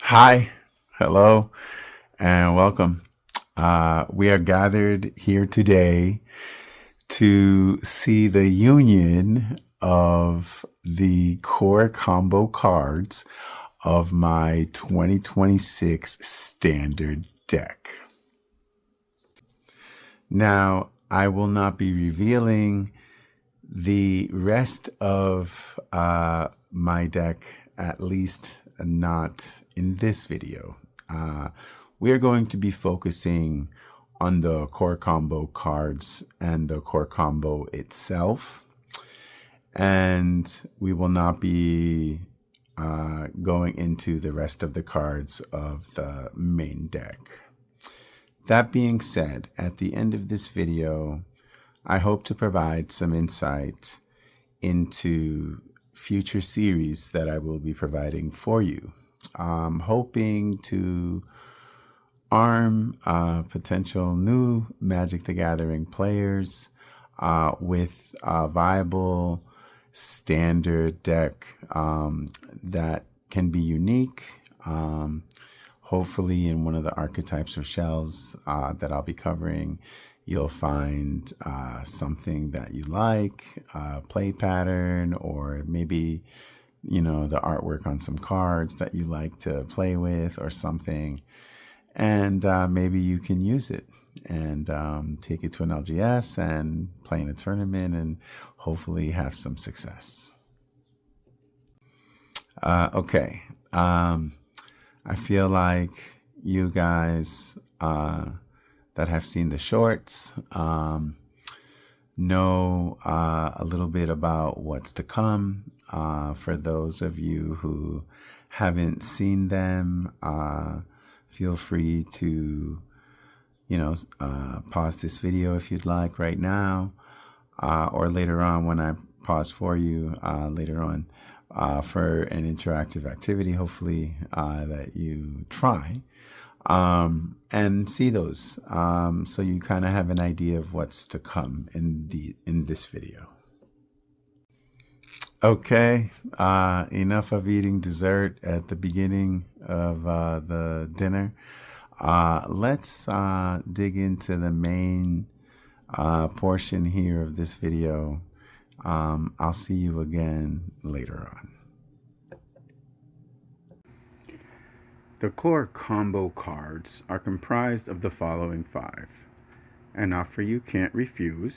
Hi, hello, and welcome. We are gathered here today to see the union of the core combo cards of my 2026 standard deck. Now, I will not be revealing the rest of my deck, at least not in this video. We are going to be focusing on the core combo cards and the core combo itself. And we will not be going into the rest of the cards of the main deck. That being said, at the end of this video, I hope to provide some insight into future series that I will be providing for you. I'm hoping to arm potential new Magic the Gathering players with a viable standard deck that can be unique. Hopefully in one of the archetypes or shells that I'll be covering, you'll find something that you like, play pattern, or maybe, you know, the artwork on some cards that you like to play with or something. And maybe you can use it and take it to an LGS and play in a tournament and hopefully have some success. Okay. I feel like you guys that have seen the shorts know a little bit about what's to come. For those of you who haven't seen them, feel free to, pause this video if you'd like right now, or later on when I pause for you later on for an interactive activity, hopefully that you try and see those, so you kind of have an idea of what's to come in this video. Okay, enough of eating dessert at the beginning of the dinner. Let's dig into the main portion here of this video. I'll see you again later on. The core combo cards are comprised of the following 5: An Offer You Can't Refuse,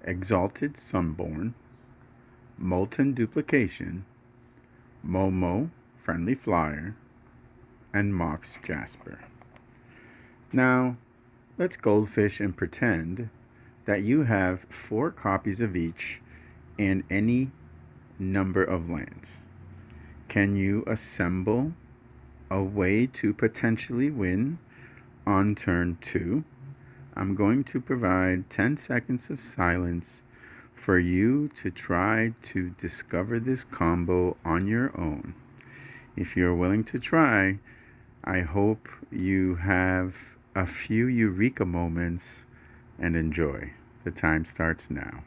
Exalted Sunborn, Molten Duplication, Momo, Friendly Flyer, and Mox Jasper. Now, let's goldfish and pretend that you have 4 copies of each and any number of lands. Can you assemble a way to potentially win on turn 2? I'm going to provide 10 seconds of silence for you to try to discover this combo on your own. If you're willing to try, I hope you have a few eureka moments and enjoy. The time starts now.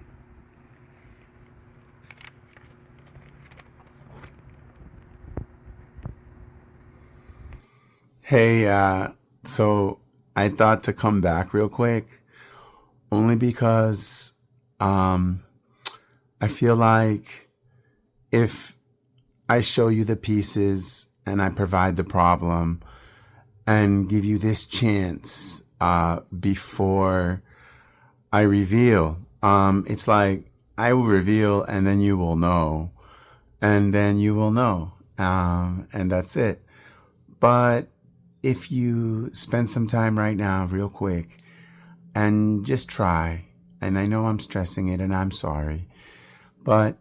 Hey, so I thought to come back real quick, only because I feel like if I show you the pieces and I provide the problem and give you this chance before I reveal, it's like I will reveal and then you will know, and then you will know, and that's it. But if you spend some time right now real quick and just try, and I know I'm stressing it and I'm sorry, but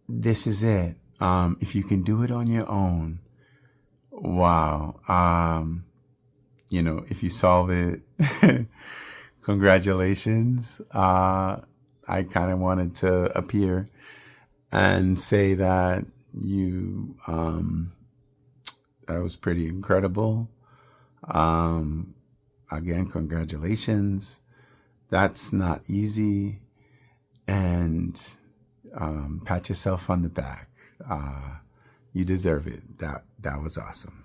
this is it. If you can do it on your own, wow. If you solve it, congratulations. I kind of wanted to appear and say that that was pretty incredible. Again, congratulations. That's not easy. And pat yourself on the back. You deserve it. That was awesome.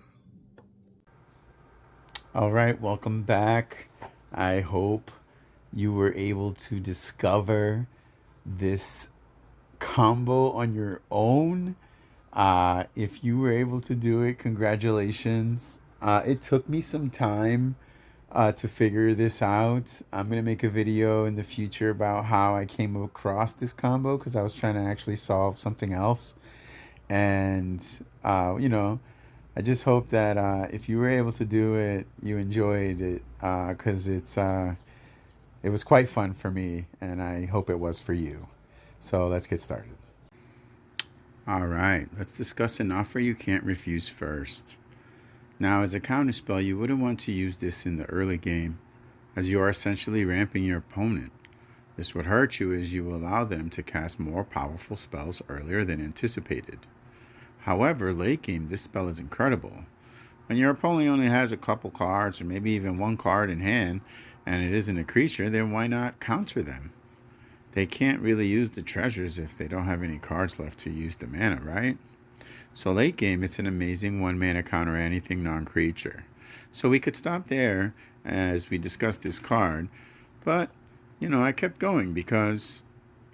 All right, welcome back. I hope you were able to discover this combo on your own. If you were able to do it, congratulations. It took me some time to figure this out. I'm going to make a video in the future about how I came across this combo because I was trying to actually solve something else. And, I just hope that if you were able to do it, you enjoyed it because it was quite fun for me, and I hope it was for you. So let's get started. All right, let's discuss an offer you can't refuse first. Now, as a counterspell, you wouldn't want to use this in the early game, as you are essentially ramping your opponent. This would hurt you as you allow them to cast more powerful spells earlier than anticipated. However, late game, this spell is incredible. When your opponent only has a couple cards, or maybe even one card in hand, and it isn't a creature, then why not counter them? They can't really use the treasures if they don't have any cards left to use the mana, right? So late game, it's an amazing 1 mana counter anything non-creature. So we could stop there as we discussed this card, but, I kept going because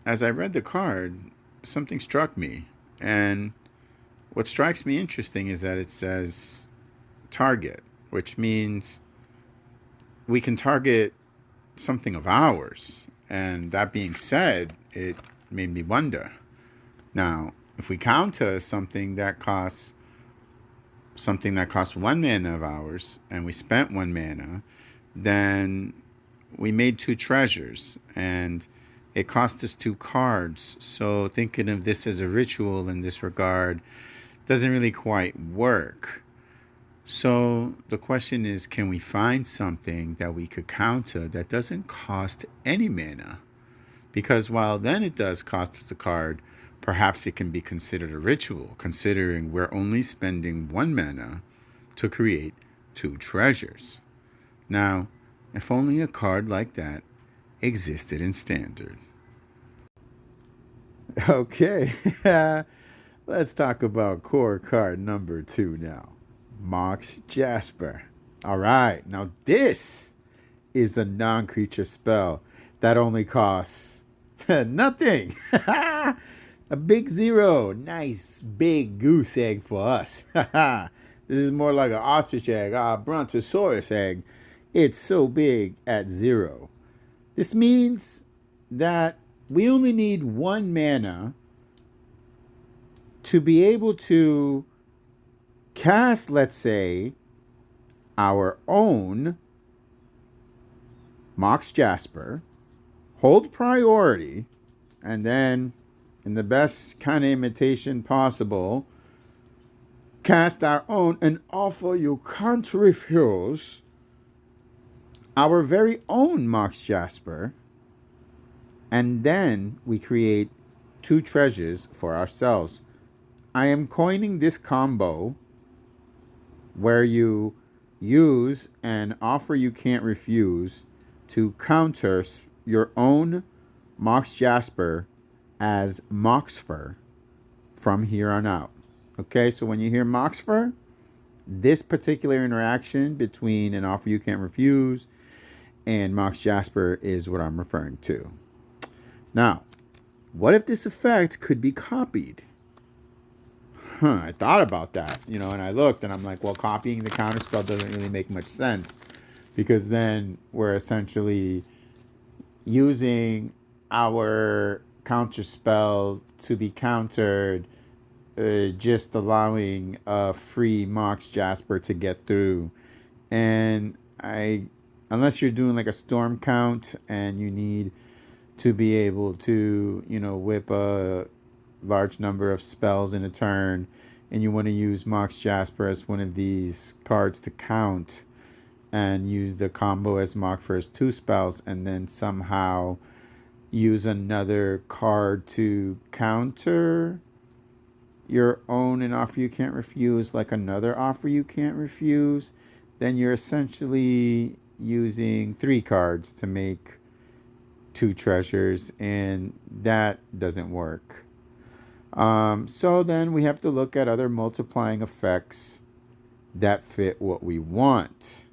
as I read the card, something struck me. And what strikes me interesting is that it says target, which means we can target something of ours. And that being said, it made me wonder. Now, if we counter something that costs 1 mana of ours, and we spent 1 mana, then we made 2 treasures, and it cost us 2 cards. So thinking of this as a ritual in this regard doesn't really quite work. So the question is, can we find something that we could counter that doesn't cost any mana? Because while then it does cost us a card, perhaps it can be considered a ritual, considering we're only spending 1 mana to create 2 treasures. Now, if only a card like that existed in Standard. Okay, let's talk about core card number 2 now. Mox Jasper. All right, now this is a non-creature spell that only costs nothing. A big 0. Nice big goose egg for us. This is more like an ostrich egg, a brontosaurus egg. It's so big at 0. This means that we only need 1 mana to be able to cast, let's say, our own Mox Jasper, hold priority, and then, in the best kind of imitation possible, cast our own and offer you can't refuse our very own Mox Jasper, and then we create 2 treasures for ourselves. I am coining this combo where you use an offer you can't refuse to counter your own Mox Jasper as Moxfer from here on out. Okay, so when you hear Moxfer, this particular interaction between an offer you can't refuse and Mox Jasper is what I'm referring to. Now, what if this effect could be copied? I thought about that, and I looked and I'm like, well, copying the counterspell doesn't really make much sense because then we're essentially using our counterspell to be countered, just allowing a free Mox Jasper to get through. And unless you're doing like a storm count and you need to be able to, whip a large number of spells in a turn, and you want to use Mox Jasper as one of these cards to count and use the combo as Mox for his 2 spells, and then somehow use another card to counter your own and offer you can't refuse, like another offer you can't refuse, then you're essentially using 3 cards to make 2 treasures, and that doesn't work. So then we have to look at other multiplying effects that fit what we want.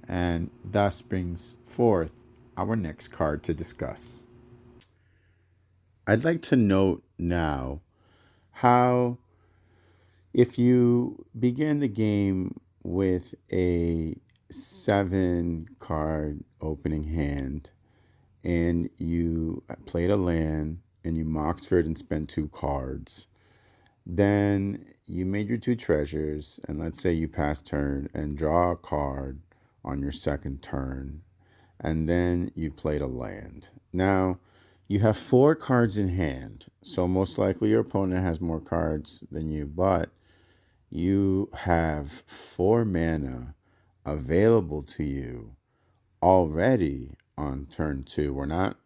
and thus brings forth our next card to discuss. I'd like to note now how, if you begin the game with a 7 card opening hand and you played a land and you Moxford and spent 2 cards, then you made your 2 treasures, and let's say you pass turn and draw a card on your second turn, and then you played a land. Now, you have 4 cards in hand, so most likely your opponent has more cards than you, but you have 4 mana available to you already on turn 2. We're not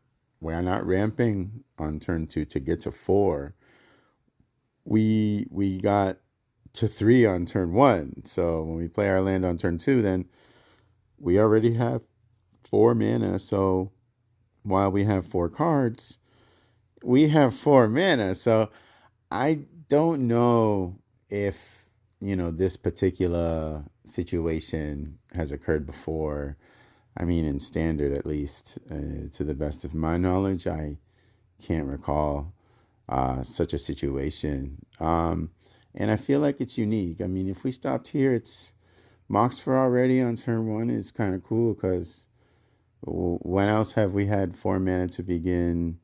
ramping on turn 2 to get to 4. We got to 3 on turn 1. So when we play our land on turn 2, then we already have 4 mana. So while we have 4 cards, we have 4 mana. So I don't know if, this particular situation has occurred before. I mean, in standard, at least, to the best of my knowledge, I can't recall such a situation. And I feel like it's unique. I mean, if we stopped here, it's Moxford already on turn 1 is kind of cool, because when else have we had 4 mana to begin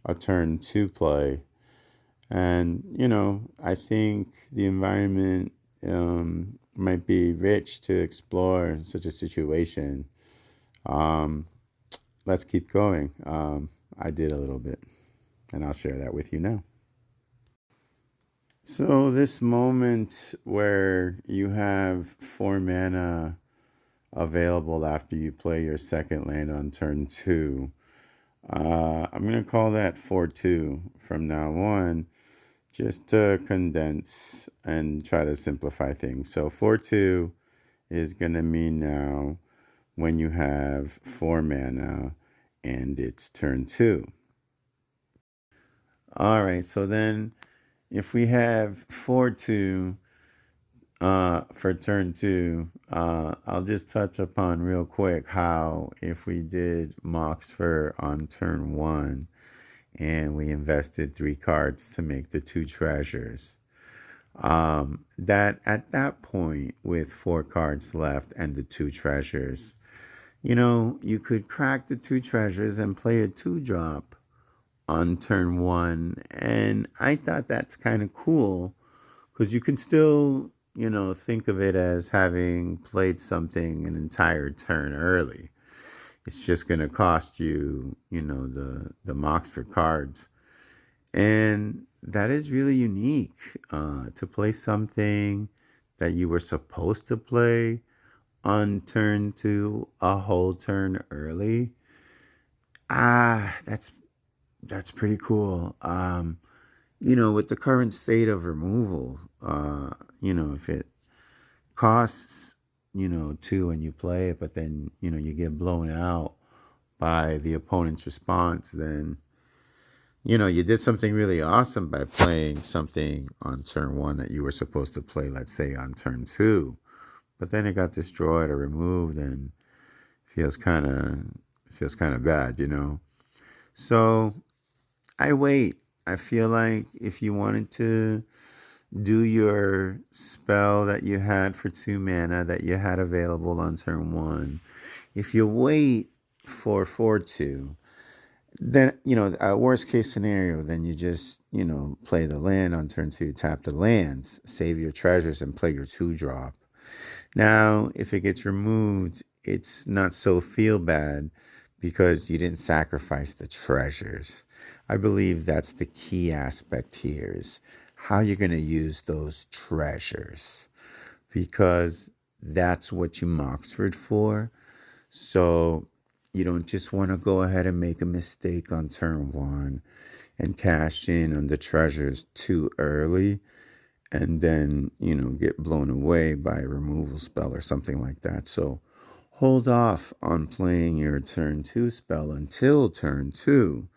a turn 2 play? And, I think the environment might be rich to explore such a situation. Let's keep going. I did a little bit, and I'll share that with you now. So this moment where you have 4 mana available after you play your second land on turn 2, I'm going to call that 4-2 from now on, just to condense and try to simplify things. So 4-2 is going to mean now when you have 4 mana and it's turn 2. All right, so then if we have 4-2 for turn 2, I'll just touch upon real quick how, if we did Moxford on turn 1 and we invested 3 cards to make the 2 treasures, that at that point, with 4 cards left and the 2 treasures, you could crack the 2 treasures and play a 2-drop on turn 1. And I thought that's kind of cool, because you can still, think of it as having played something an entire turn early. It's just going to cost you, the Moxford cards. And that is really unique, to play something that you were supposed to play on turn 2 a whole turn early. That's pretty cool. With the current state of removal, if it costs, 2 and you play it, but then, you get blown out by the opponent's response, then, you did something really awesome by playing something on turn 1 that you were supposed to play, let's say, on turn 2. But then it got destroyed or removed, and feels kind of bad, So I wait. I feel like if you wanted to do your spell that you had for 2 mana that you had available on turn 1, if you wait for 4-2, then, a worst case scenario, then you just, play the land on turn 2, tap the lands, save your treasures, and play your 2-drop. Now, if it gets removed, it's not so feel bad, because you didn't sacrifice the treasures. I believe that's the key aspect here, is how you're going to use those treasures, because that's what you Moxford for. So you don't just want to go ahead and make a mistake on turn 1 and cash in on the treasures too early, and then, get blown away by a removal spell or something like that. So hold off on playing your turn 2 spell until turn 2,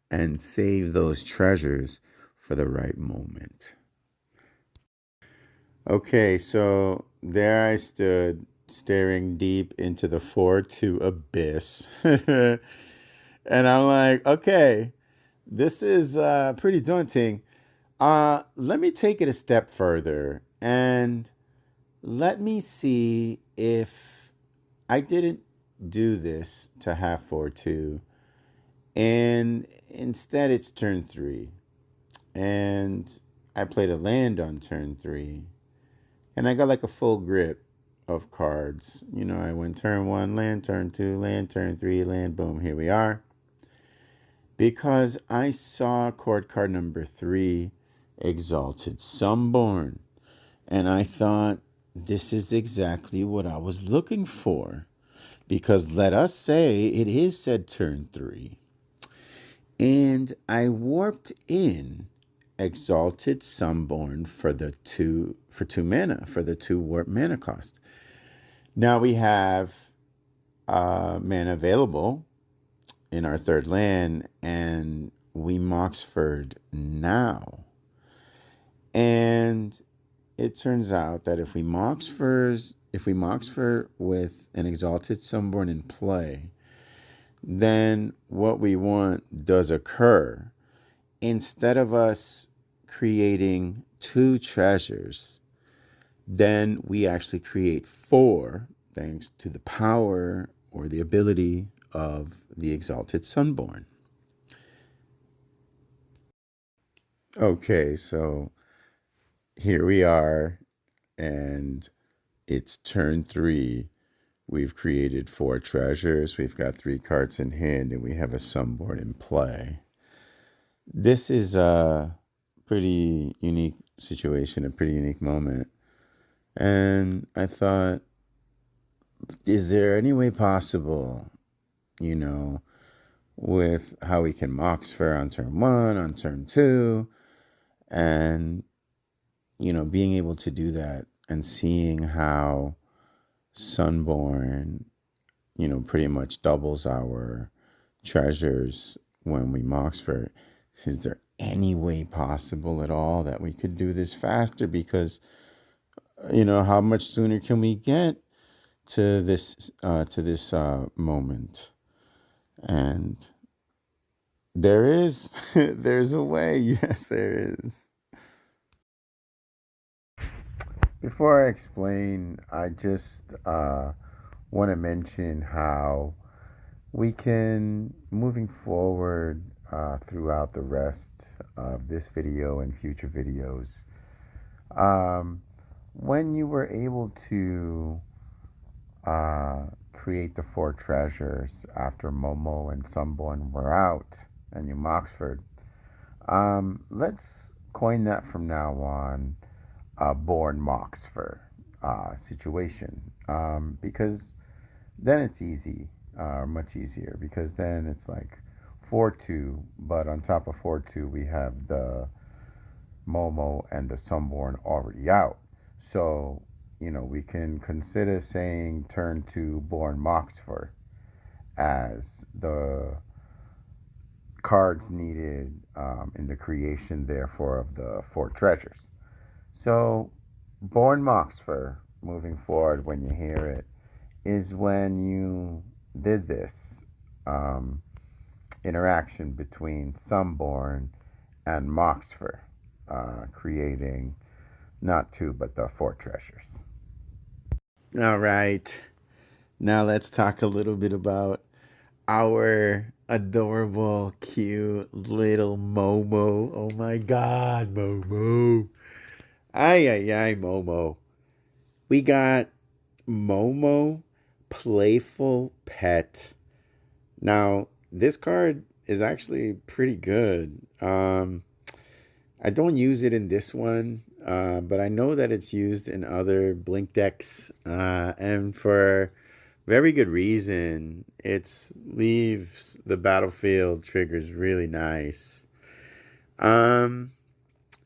and save those treasures for the right moment. Okay, so there I stood staring deep into the 4-2 abyss. And I'm like, okay, this is pretty daunting. Let me take it a step further and let me see if I didn't do this to have 4-2 and instead it's turn 3. And I played a land on turn 3 and I got like a full grip of cards. You know, I went turn 1, land, turn 2, land, turn 3, land, boom, here we are. Because I saw chord card number 3, Exalted Sunborn. And I thought, this is exactly what I was looking for. Because let us say it is said turn 3. And I warped in Exalted Sunborn for 2 mana, for the 2 warp mana cost. Now we have mana available in our third land, and we Moxford now. And it turns out that if we Moxford with an Exalted Sunborn in play, then what we want does occur. Instead of us creating 2 treasures, then we actually create 4, thanks to the power or the ability of the Exalted Sunborn. Okay, so here we are, and it's turn 3. We've created 4 treasures, we've got 3 cards in hand, and we have a Sunborn in play. This is a pretty unique situation, a pretty unique moment. And I thought, is there any way possible, you know, with how we can Moxford on turn 1, on turn 2, and, you know, being able to do that and seeing how Sunborn, you know, pretty much doubles our treasures when we Moxford. Is there any way possible at all that we could do this faster? Because, you know, how much sooner can we get to this moment? And there is, there's a way. Yes, there is. Before I explain, I just want to mention how we can, moving forward throughout the rest of this video and future videos, when you were able to create the 4 treasures after Momo and Sunborn were out and you Moxford, let's coin that from now on a Born Moxford situation, because then it's easy, much easier, because then it's like 4-2, but on top of 4-2 we have the Momo and the Sunborn already out. So, you know, we can consider saying turn 2 Born Moxford as the cards needed in the creation, therefore, of the 4 treasures. So, Born Moxford, moving forward when you hear it, is when you did this interaction between Sunborn and Moxford, creating not 2 but the 4 treasures. All right, now let's talk a little bit about our adorable, cute little Momo. Oh my God, Momo! Ay ay ay, Momo. We got Momo, Playful Pet. Now, this card is actually pretty good. I don't use it in this one, but I know that it's used in other Blink decks, and for very good reason. It leaves the battlefield triggers really nice.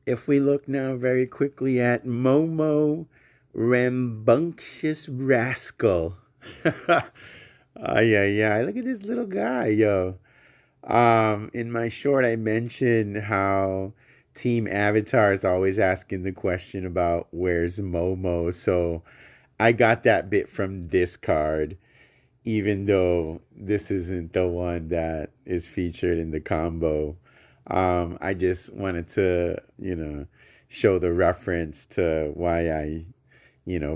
If we look now very quickly at Momo, Rambunctious Rascal. Yeah. Look at this little guy, yo. In my short, I mentioned how Team Avatar is always asking the question about where's Momo. So I got that bit from this card, even though this isn't the one that is featured in the combo. I just wanted to, show the reference to why I,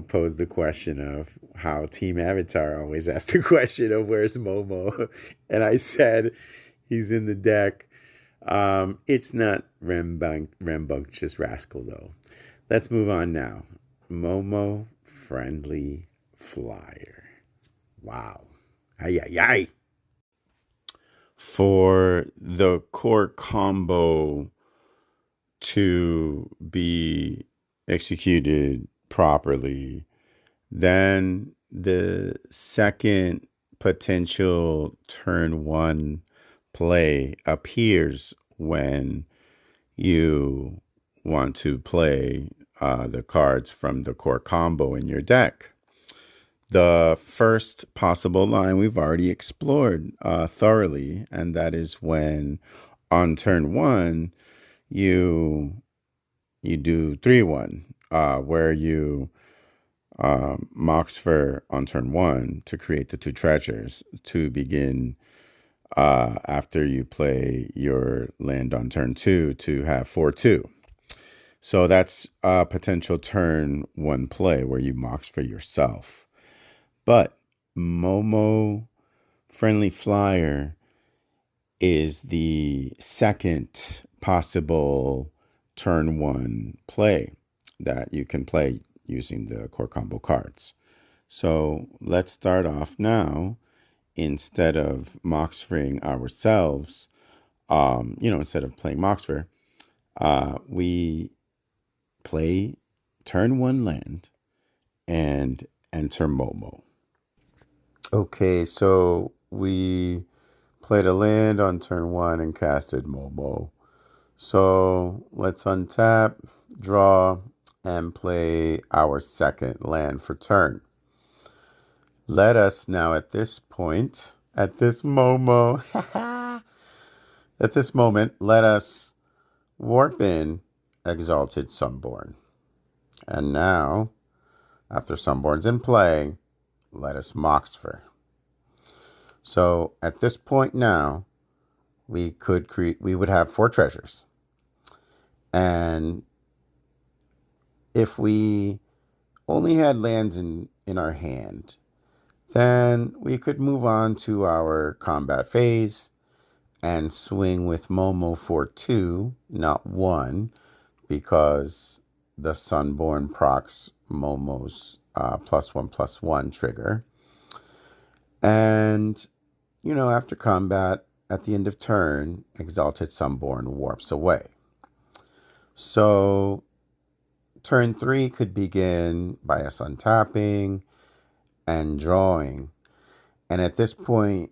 posed the question of how Team Avatar always asked the question of where's Momo. And I said he's in the deck. It's not Rambunctious Rascal, though. Let's move on now. Momo Friendly Flyer. Wow. Ay, ay, ay. For the core combo to be executed properly, then the second potential turn one play appears when you want to play the cards from the core combo in your deck. The first possible line we've already explored thoroughly, and that is when on turn one you do 3-1, where you Moxfer on turn one to create the two treasures to begin after you play your land on turn two to have 4-2. So that's a potential turn one play where you Moxfer yourself. But Momo Friendly Flyer is the second possible turn one play that you can play using the core combo cards. So let's start off now. Instead of Moxfering ourselves, instead of playing Moxfer, we play turn one land and enter Momo. Okay, so we played a land on turn one and casted Momo. So let's untap, draw, and play our second land for turn. Let us now at this point, at this moment, let us warp in Exalted Sunborn. And now, after Sunborn's in play, let us Moxfer. So at this point now, we would have 4 treasures. And if we only had lands in our hand, then we could move on to our combat phase and swing with Momo for 2, not 1, because the Sunborn procs Momo's +1/+1 trigger. And, after combat, at the end of turn, Exalted Sunborn warps away. So turn 3 could begin by us untapping and drawing. And at this point,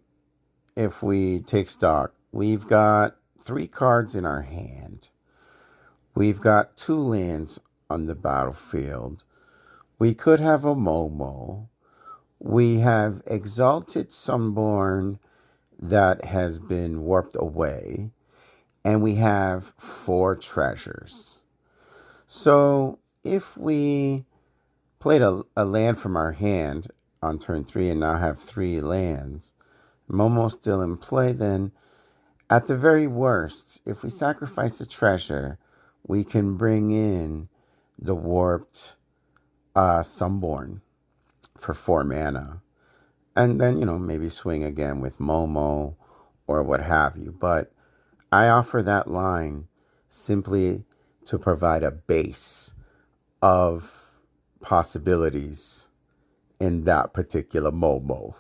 if we take stock, we've got 3 cards in our hand. We've got 2 lands on the battlefield. We could have a Momo. We have Exalted Sunborn that has been warped away. And we have 4 treasures. So if we played a land from our hand on turn 3 and now have 3 lands, Momo's still in play, then at the very worst, if we sacrifice a treasure, we can bring in the warped Sunborn for 4 mana. And then, maybe swing again with Momo or what have you. But I offer that line simply to provide a base of possibilities in that particular Momo.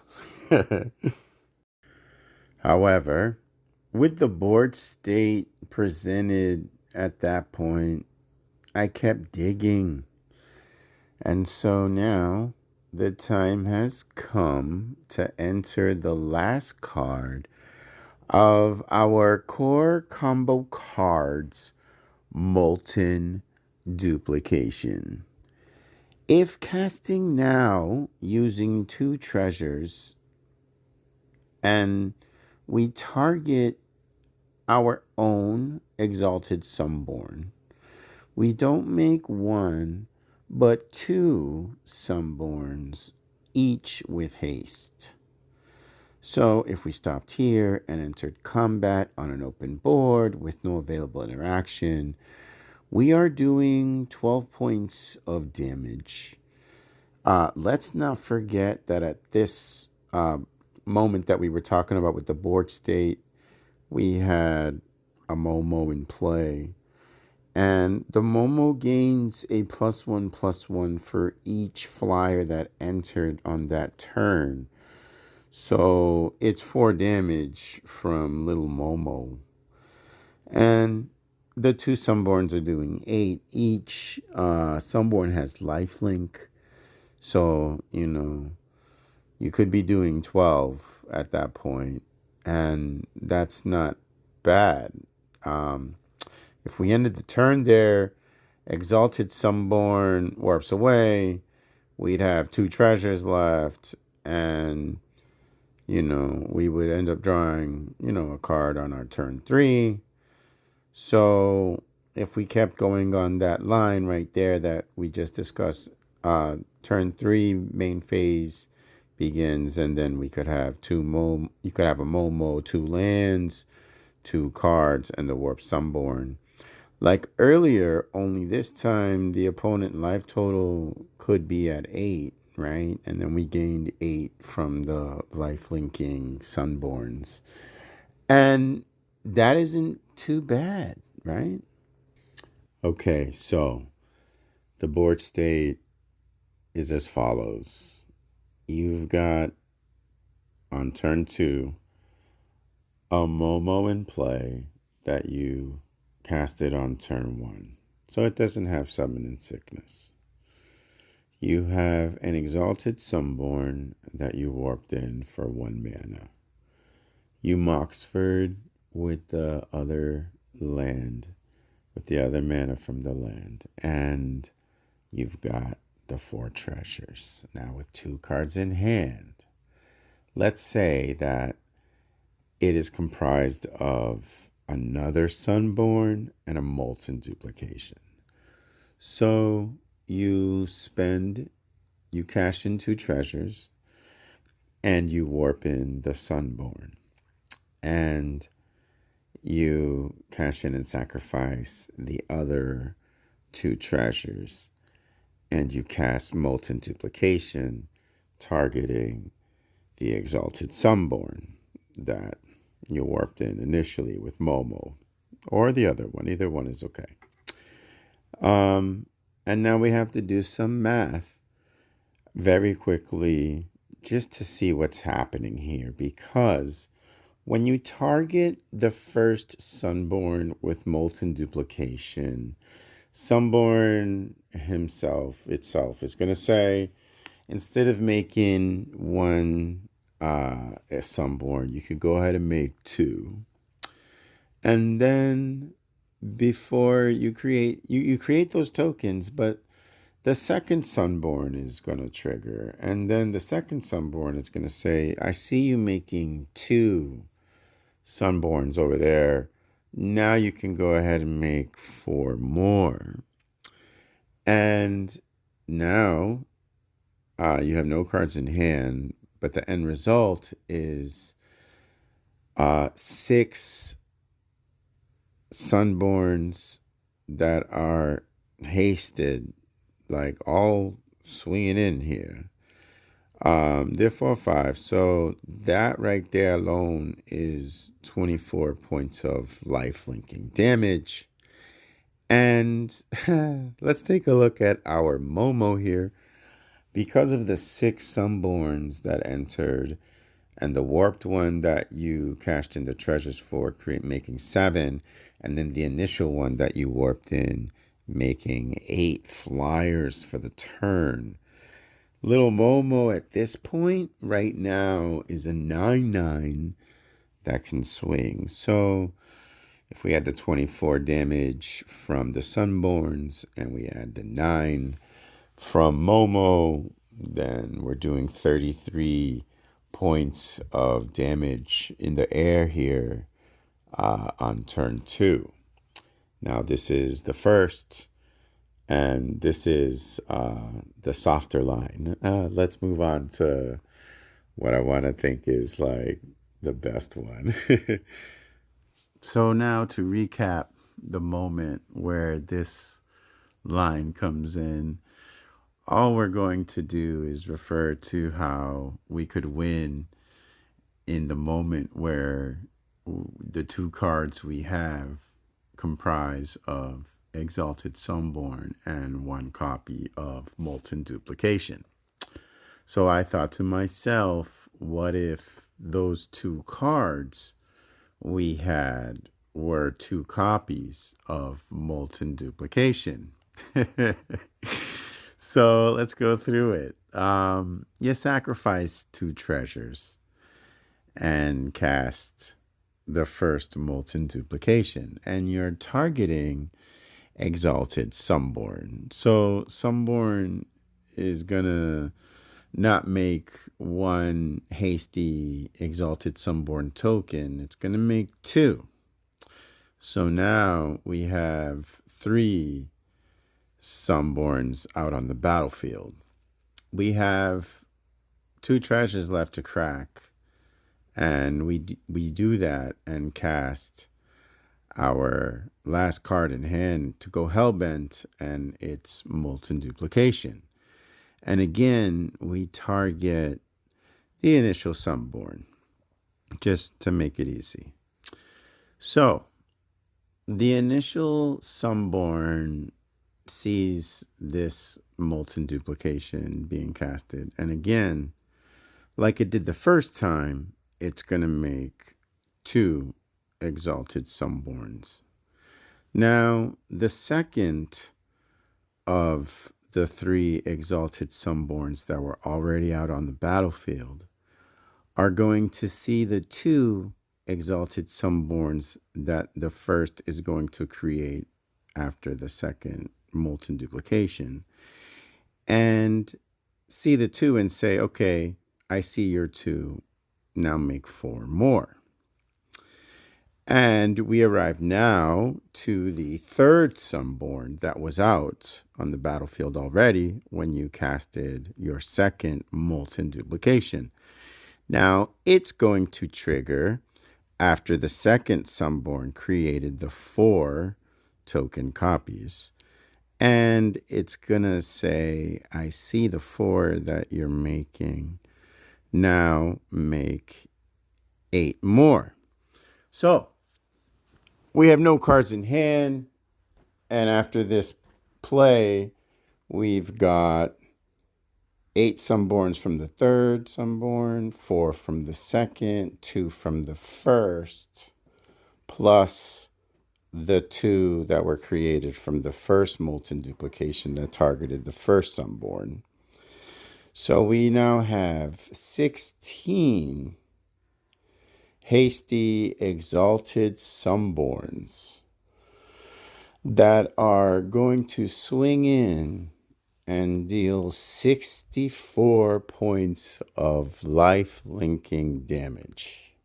However, with the board state presented at that point, I kept digging. And so now the time has come to enter the last card of our core combo cards, Molten Duplication. If casting now using 2 treasures and we target our own Exalted Sunborn, we don't make 1, but 2 Sunborns, each with haste. So if we stopped here and entered combat on an open board with no available interaction, we are doing 12 points of damage. Let's not forget that at this moment that we were talking about with the board state, we had a Momo in play. And the Momo gains a +1/+1 for each flyer that entered on that turn. So it's 4 damage from little Momo. And the 2 Sunborns are doing 8 each. Sunborn has lifelink. So, you could be doing 12 at that point. And that's not bad. If we ended the turn there, Exalted Sunborn warps away, we'd have 2 treasures left, and, we would end up drawing, a card on our turn 3. So if we kept going on that line right there that we just discussed, turn 3 main phase begins, and then we could have you could have a Momo, 2 lands, 2 cards, and the Warp Sunborn. Like earlier, only this time the opponent life total could be at 8, right? And then we gained 8 from the life linking Sunborns. And that isn't too bad, right? Okay, so the board state is as follows. You've got on turn 2 a Momo in play that you casted on turn 1. So it doesn't have summon and sickness. You have an Exalted Sunborn that you warped in for 1 mana. You Moxford with the other land, with the other mana from the land. And you've got the 4 treasures. Now with 2 cards in hand, let's say that it is comprised of another Sunborn and a Molten Duplication. So you cash in 2 treasures, and you warp in the Sunborn. And you cash in and sacrifice the other 2 treasures. And you cast Molten Duplication, targeting the Exalted Sunborn that you warped in initially with Momo, or the other one. Either one is okay. And now we have to do some math very quickly just to see what's happening here, because when you target the first Sunborn with Molten Duplication, Sunborn itself is going to say, instead of making 1 a Sunborn, you could go ahead and make 2. And then before you create those tokens, but the second Sunborn is going to trigger. And then the second Sunborn is going to say, I see you making 2 Sunborns over there. Now you can go ahead and make 4 more. And now you have no cards in hand, but the end result is 6 Sunborns that are hasted, like all swinging in here. They're 4/5. So that right there alone is 24 points of life linking damage. And let's take a look at our Momo here. Because of the 6 Sunborns that entered and the warped one that you cashed in the treasures for, making 7, and then the initial one that you warped in, making 8 flyers for the turn. Little Momo at this point right now is a 9/9 that can swing. So if we had the 24 damage from the Sunborns and we add the 9 from Momo, then we're doing 33 points of damage in the air here on turn 2. Now this is the first And this is the softer line. Let's move on to what I want to think is like the best one. So now to recap the moment where this line comes in, all we're going to do is refer to how we could win in the moment where the two cards we have comprise of Exalted Sunborn and one copy of Molten Duplication. So I thought to myself, what if those two cards we had were two copies of Molten Duplication? So let's go through it. You sacrifice two treasures and cast the first Molten Duplication, and you're targeting Exalted Sunborn. So Sunborn is gonna not make one hasty Exalted Sunborn token. It's gonna make two. So now we have three Sunborns out on the battlefield. We have two treasures left to crack, and we do that and cast our last card in hand to go Hellbent, and it's Molten Duplication. And again, we target the initial Sunborn, just to make it easy. So, the initial Sunborn sees this Molten Duplication being casted. And again, like it did the first time, it's going to make two Exalted Sunborns. Now, the second of the three Exalted Sunborns that were already out on the battlefield are going to see the two Exalted Sunborns that the first is going to create after the second Molten Duplication, and see the two and say, okay, I see your two, now make four more. And we arrive now to the third Sunborn that was out on the battlefield already when you casted your second Molten Duplication. Now, it's going to trigger after the second Sunborn created the four token copies. And it's going to say, I see the four that you're making. Now make 8 more. So, we have no cards in hand. And after this play, we've got 8 Sunborns from the third Sunborn, 4 from the second, 2 from the first, plus the 2 that were created from the first Molten Duplication that targeted the first Sunborn. So we now have 16 hasty Exalted Sunborns that are going to swing in and deal 64 points of life-linking damage.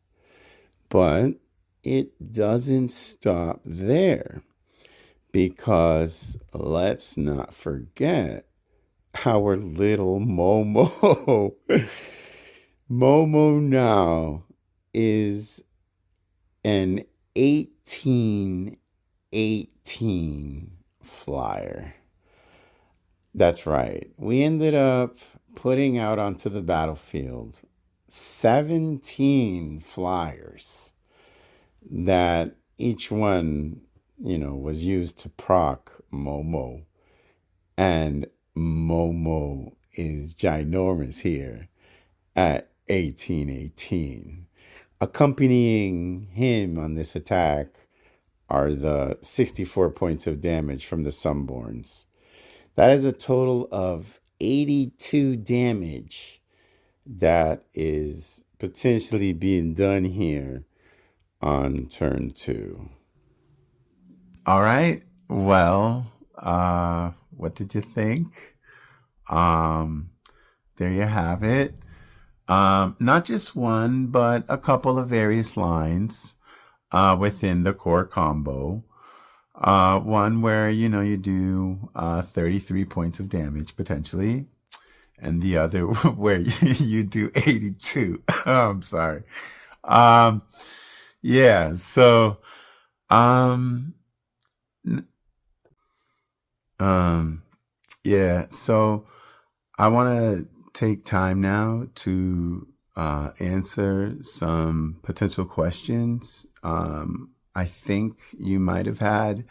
But it doesn't stop there, because let's not forget our little Momo. Momo now is an 18/18 flyer. That's right. We ended up putting out onto the battlefield 17 flyers that each one, was used to proc Momo. And Momo is ginormous here at 18/18. Accompanying him on this attack are the 64 points of damage from the Sunborns. That is a total of 82 damage that is potentially being done here on turn 2. All right. Well, what did you think? There you have it. Not just one, but a couple of various lines within the core combo. One where, you do 33 points of damage potentially, and the other where you do 82. I'm sorry. Um, yeah, so, um, um, yeah, so I want to take time now to answer some potential questions I think you might have had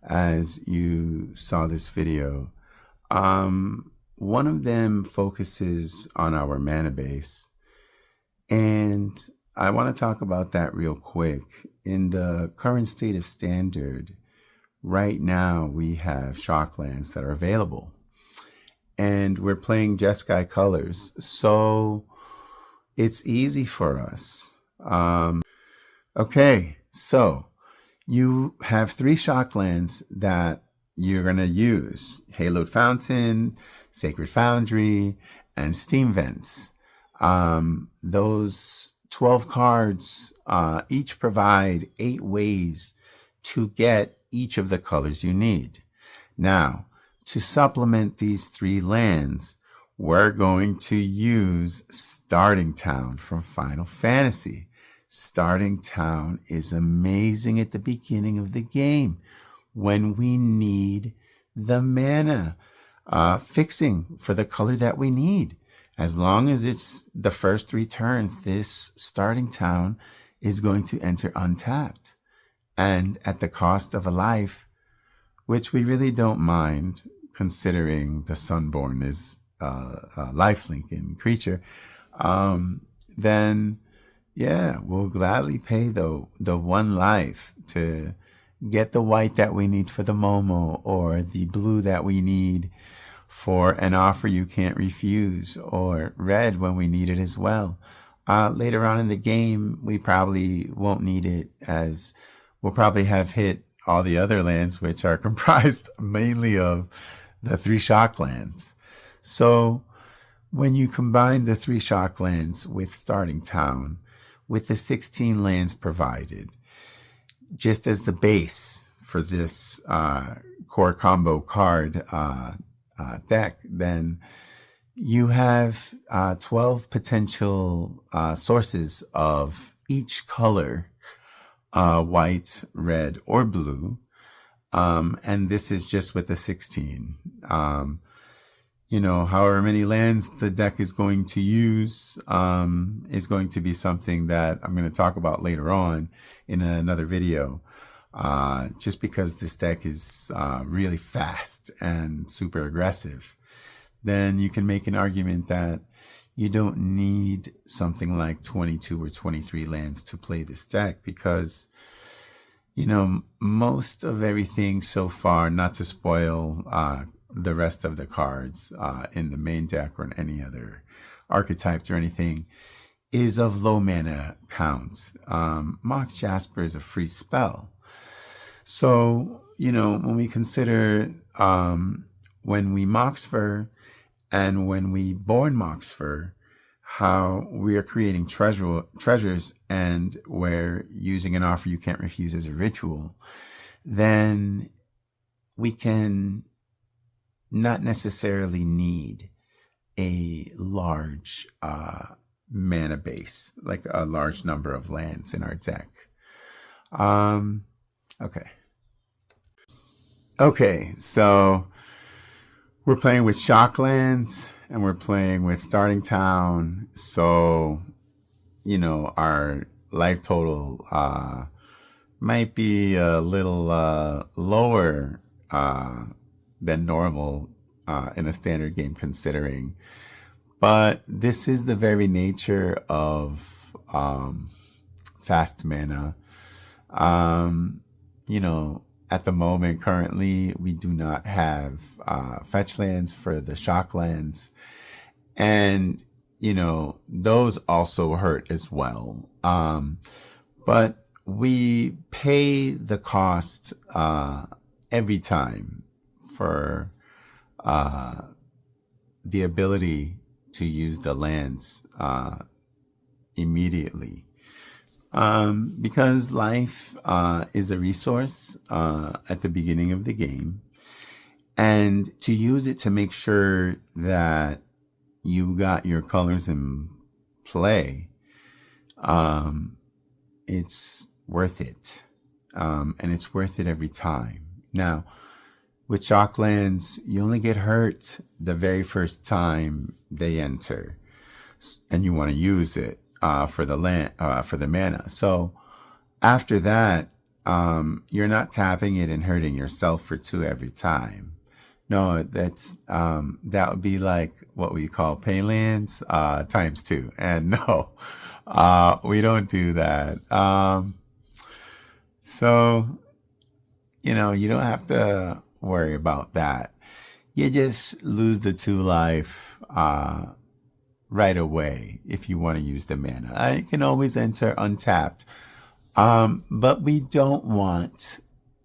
as you saw this video. One of them focuses on our mana base, and I want to talk about that real quick. In the current state of standard, right now we have shocklands that are available, and we're playing Jeskai colors, so it's easy for us. Okay, so you have 3 shocklands that you're going to use: Haloed Fountain, Sacred Foundry, and Steam Vents. Those 12 cards each provide 8 ways to get each of the colors you need. Now, to supplement these 3 lands, we're going to use Starting Town from Final Fantasy. Starting Town is amazing at the beginning of the game when we need the mana fixing for the color that we need. As long as it's the first 3 turns, this Starting Town is going to enter untapped. And at the cost of a life, which we really don't mind, considering the Sunborn is a lifelink in creature, then yeah, we'll gladly pay the 1 life to get the white that we need for the Momo, or the blue that we need for an offer you can't refuse, or red when we need it as well. Later on in the game, we probably won't need it, as we'll probably have hit all the other lands, which are comprised mainly of the 3 shocklands. So when you combine the 3 shocklands with Starting Town, with the 16 lands provided, just as the base for this core combo card deck, then you have 12 potential sources of each color, white, red, or blue. And this is just with the 16. However many lands the deck is going to use is going to be something that I'm going to talk about later on in another video. Just because this deck is really fast and super aggressive, then you can make an argument that you don't need something like 22 or 23 lands to play this deck, because most of everything so far, not to spoil the rest of the cards in the main deck or in any other archetypes or anything, is of low mana count. Mox Jasper is a free spell. So, when we consider when we Moxfer and when we Born Moxfer, how we are creating treasures, and we're using an offer you can't refuse as a ritual, then we can not necessarily need a large mana base, like a large number of lands in our deck. Okay, so we're playing with Shocklands and we're playing with Starting Town. So, our life total might be a little lower than normal in a standard game, considering. But this is the very nature of fast mana. At the moment, currently, we do not have fetch lands for the Shocklands. And, those also hurt as well. But we pay the cost every time for the ability to use the lands immediately. Because life is a resource at the beginning of the game, and to use it to make sure that you got your colors in play, um, it's worth it. And it's worth it every time. Now, with Shocklands, you only get hurt the very first time they enter, and you want to use it for the for the mana. So after that, you're not tapping it and hurting yourself for 2 every time. No, that would be like what we call paylands times 2, and no, we don't do that. So you don't have to worry about that. You just lose the 2 life right away if you want to use the mana. I can always enter untapped, but we don't want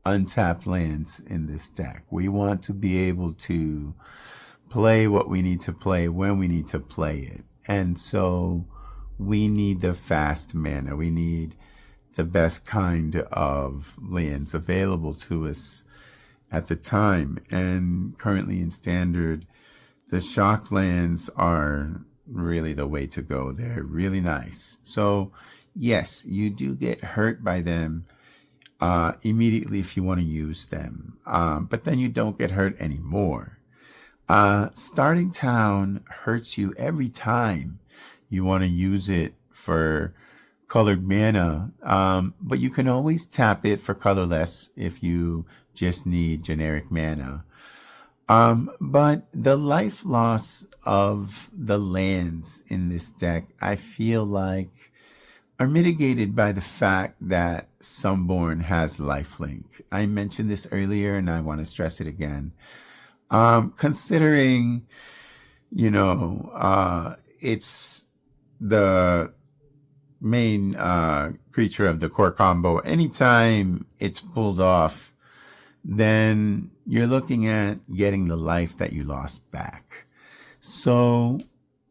untapped lands in this deck. We want to be able to play what we need to play when we need to play it. And so we need the fast mana. We need the best kind of lands available to us at the time. And currently in Standard, the shock lands are really the way to go. They're really nice. So yes, you do get hurt by them immediately if you want to use them. But then you don't get hurt anymore. Starting Town hurts you every time you want to use it for colored mana, but you can always tap it for colorless if you just need generic mana. But the life loss of the lands in this deck, I feel like, are mitigated by the fact that Sunborn has lifelink. I mentioned this earlier and I want to stress it again. Considering, it's the main creature of the core combo, anytime it's pulled off, then you're looking at getting the life that you lost back. So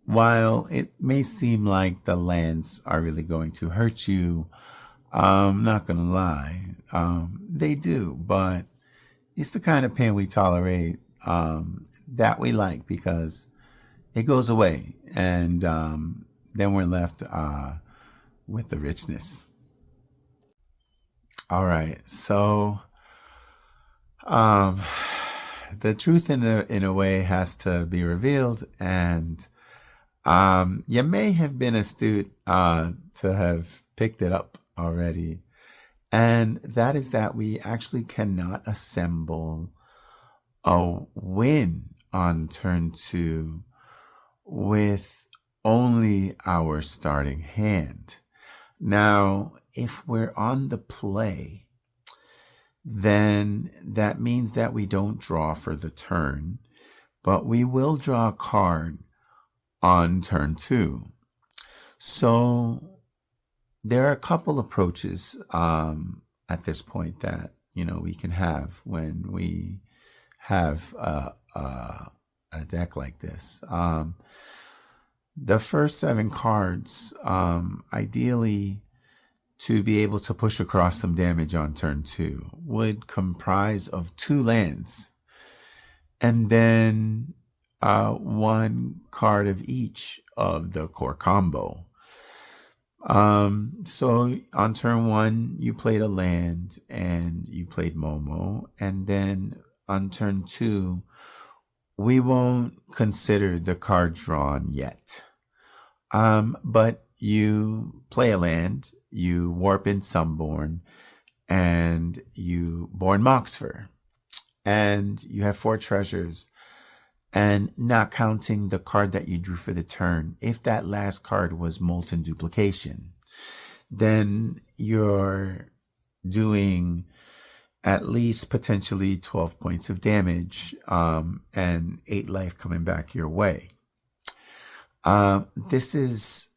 while it may seem like the lands are really going to hurt you, I'm not going to lie, they do, but it's the kind of pain we tolerate, that we like, because it goes away, and then we're left with the richness. All right, so the truth in a way has to be revealed, and you may have been astute to have picked it up already, and that is that we actually cannot assemble a win on turn 2 with only our starting hand. Now, if we're on the play, then that means that we don't draw for the turn, but we will draw a card on turn 2. So there are a couple approaches at this point that we can have when we have a deck like this. The first 7 cards, ideally, to be able to push across some damage on turn 2, would comprise of 2 lands, and then 1 card of each of the core combo. So on turn 1, you played a land and you played Momo, and then on turn 2, we won't consider the card drawn yet. But you play a land, you warp in Sunborn, and you born Moxfer, and you have 4 treasures, and not counting the card that you drew for the turn, if that last card was Molten Duplication, then you're doing at least potentially 12 points of damage, and 8 life coming back your way. This is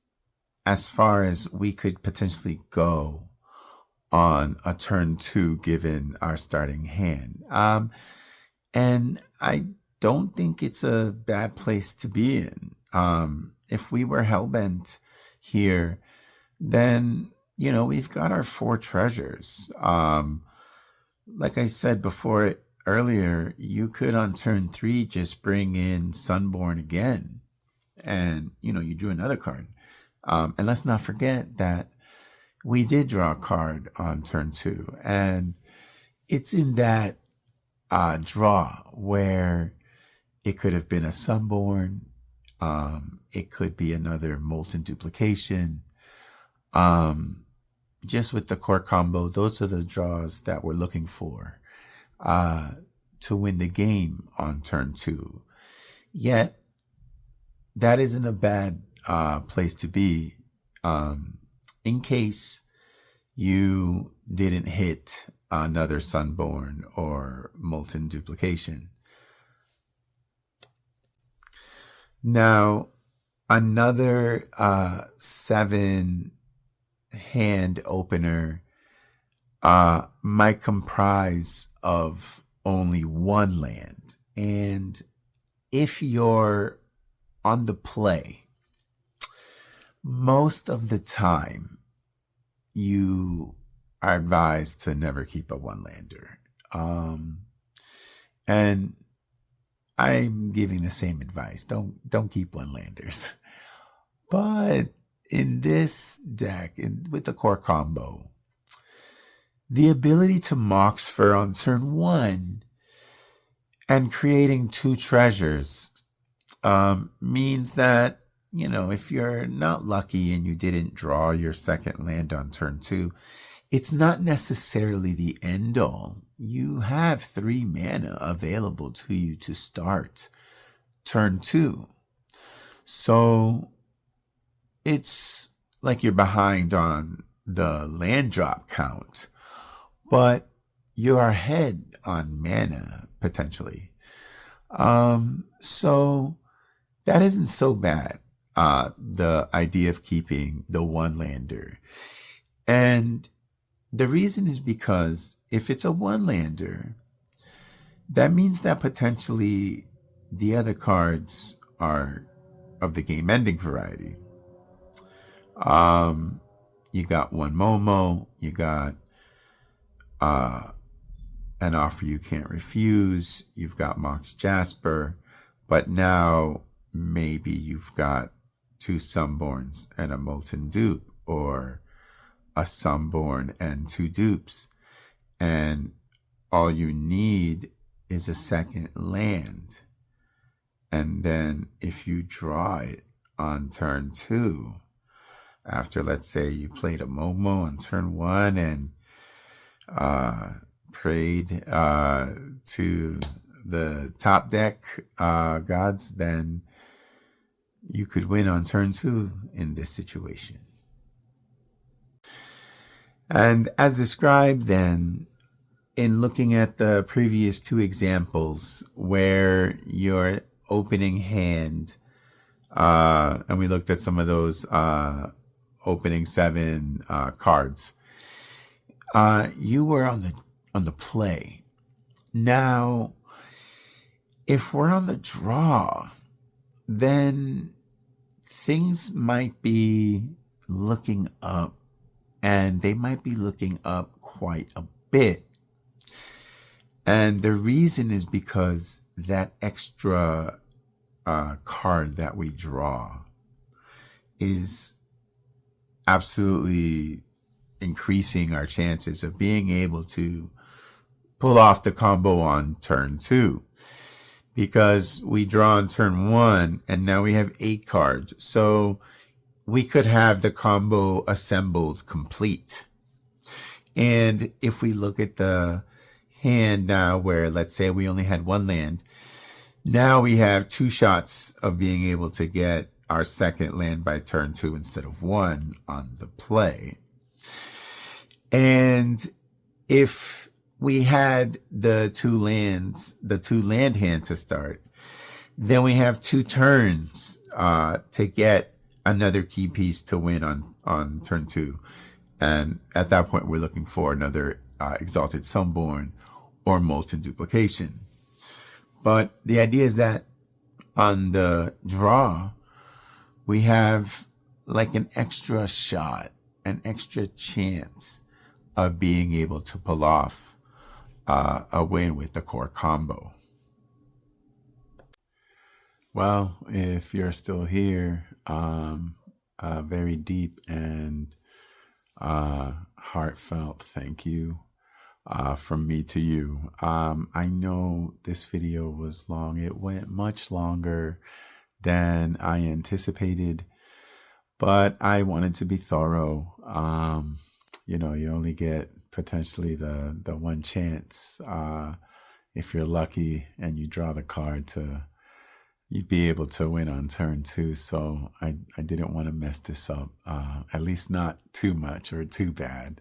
as far as we could potentially go on a turn 2 given our starting hand. And I don't think it's a bad place to be in. If we were hellbent here, then we've got our four treasures. Like I said before earlier, you could on turn 3 just bring in Sunborn again, and you drew another card. And let's not forget that we did draw a card on turn 2, and it's in that draw where it could have been a Sunborn. It could be another Molten Duplication. Just with the core combo, those are the draws that we're looking for to win the game on turn 2. Yet, that isn't a bad place to be in case you didn't hit another Sunborn or Molten Duplication. Now, another 7 hand opener might comprise of only one land. And if you're on the play, most of the time you are advised to never keep a one-lander. And I'm giving the same advice. Don't keep one-landers. But in this deck, with the core combo, the ability to Moxfer on turn 1 and creating 2 treasures means that, if you're not lucky and you didn't draw your second land on turn 2, it's not necessarily the end all. You have 3 mana available to you to start turn 2. So it's like you're behind on the land drop count, but you're ahead on mana potentially. So that isn't so bad. The idea of keeping the one-lander. And the reason is because if it's a one-lander, that means that potentially the other cards are of the game-ending variety. You got one Momo, you got an offer you can't refuse, you've got Mox Jasper, but now maybe you've got 2 Sunborns and a Molten Dupe, or a Sunborn and 2 dupes, and all you need is a second land. And then if you draw it on turn 2, after, let's say, you played a Momo on turn 1 and prayed to the top deck gods, then you could win on turn 2 in this situation. And as described then, in looking at the previous 2 examples where your opening hand, and we looked at some of those opening 7 cards, you were on the play. Now, if we're on the draw, then things might be looking up, and they might be looking up quite a bit. And the reason is because that extra card that we draw is absolutely increasing our chances of being able to pull off the combo on turn 2. Because we draw on turn 1 and now we have 8 cards. So we could have the combo assembled complete. And if we look at the hand now where, let's say, we only had 1 land, now we have 2 shots of being able to get our second land by turn 2 instead of 1 on the play. And if we had the 2 land hand to start, then we have 2 turns to get another key piece to win on turn 2. And at that point, we're looking for another Exalted Sunborn or Molten Duplication. But the idea is that on the draw, we have like an extra shot an extra chance of being able to pull off a win with the core combo. Well, if you're still here, very deep and heartfelt thank you from me to you. I know this video was long. It went much longer than I anticipated, but I wanted to be thorough. You know, you only get potentially the one chance if you're lucky and you draw the card to you'd be able to win on turn 2. So I didn't want to mess this up, at least not too much or too bad.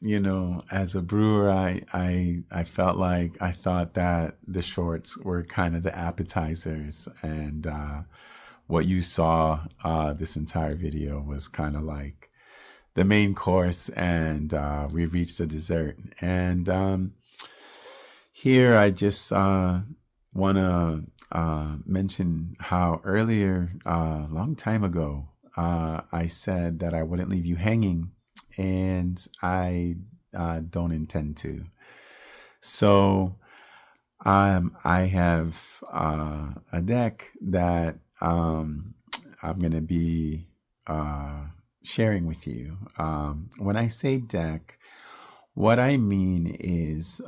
You know, as a brewer, I felt like I thought that the shorts were kind of the appetizers, and what you saw this entire video was kind of like the main course, and we reached the dessert. And here I just want to mention how earlier, a long time ago, I said that I wouldn't leave you hanging, and I don't intend to. So I have a deck that I'm going to be sharing with you. When I say deck, what I mean is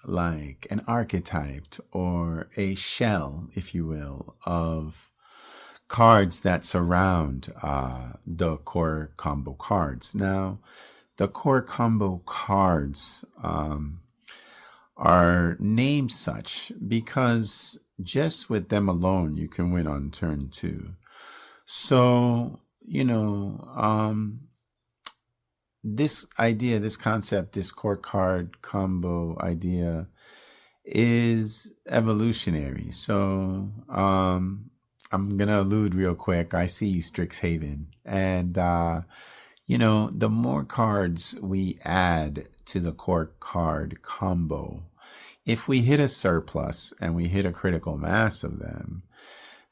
like an archetype or a shell, if you will, of cards that surround the core combo cards. Now, the core combo cards are named such because just with them alone, you can win on turn 2. So, you know, this idea, this concept, this core card combo idea is evolutionary. So I'm going to allude real quick. I see you, Strixhaven. And, you know, the more cards we add to the core card combo, if we hit a surplus and we hit a critical mass of them,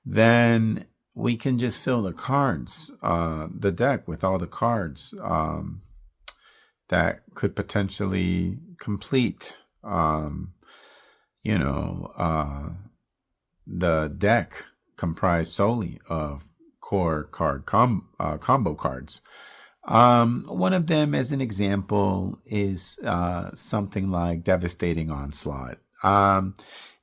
then we can just fill the cards, the deck with all the cards that could potentially complete, you know, the deck comprised solely of core card combo cards. One of them, as an example, is something like Devastating Onslaught.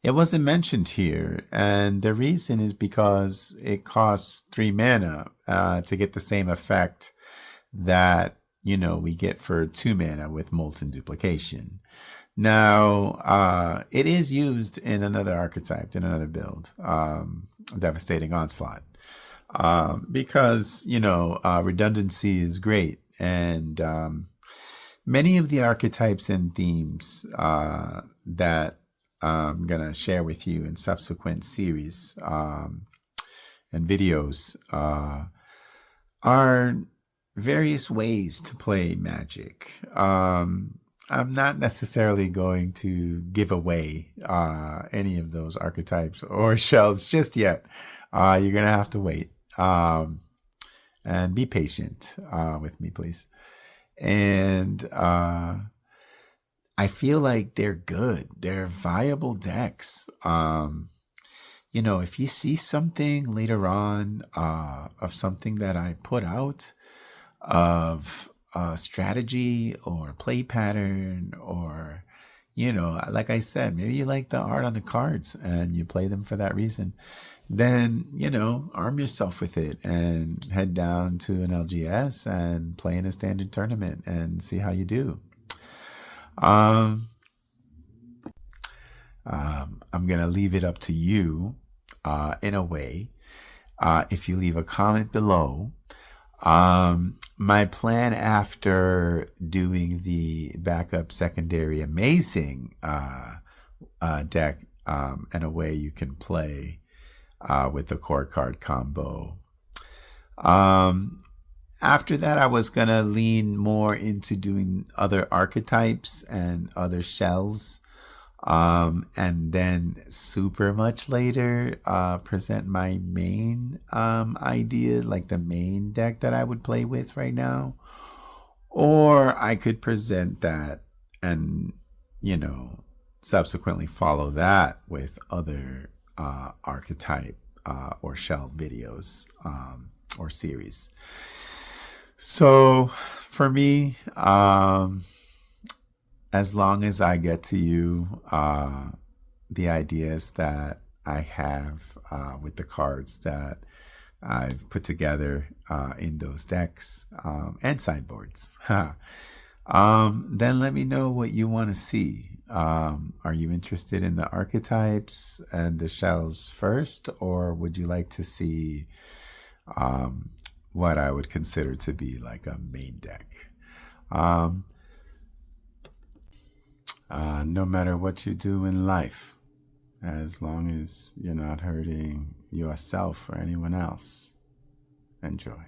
It wasn't mentioned here, and the reason is because it costs 3 mana to get the same effect that, you know, we get for 2 mana with Molten Duplication. Now, it is used in another archetype, in another build, Devastating Onslaught, because, you know, redundancy is great. And many of the archetypes and themes that I'm going to share with you in subsequent series and videos are various ways to play Magic. I'm not necessarily going to give away any of those archetypes or shells just yet. You're going to have to wait and be patient with me, please. And I feel like they're good. They're viable decks. You know, if you see something later on of something that I put out, of strategy or play pattern, or, you know, like I said, maybe you like the art on the cards and you play them for that reason, then, you know, arm yourself with it and head down to an LGS and play in a standard tournament and see how you do. I'm going to leave it up to you in a way. If you leave a comment below, my plan after doing the backup secondary amazing deck and a way you can play with the core card combo. After that, I was going to lean more into doing other archetypes and other shells And then super much later, present my main idea, like the main deck that I would play with right now. Or I could present that and, you know, subsequently follow that with other archetype or shell videos or series. So for me, as long as I get to you the ideas that I have with the cards that I've put together in those decks and sideboards, then let me know what you want to see. Are you interested in the archetypes and the shells first, or would you like to see what I would consider to be like a main deck? No matter what you do in life, as long as you're not hurting yourself or anyone else, enjoy.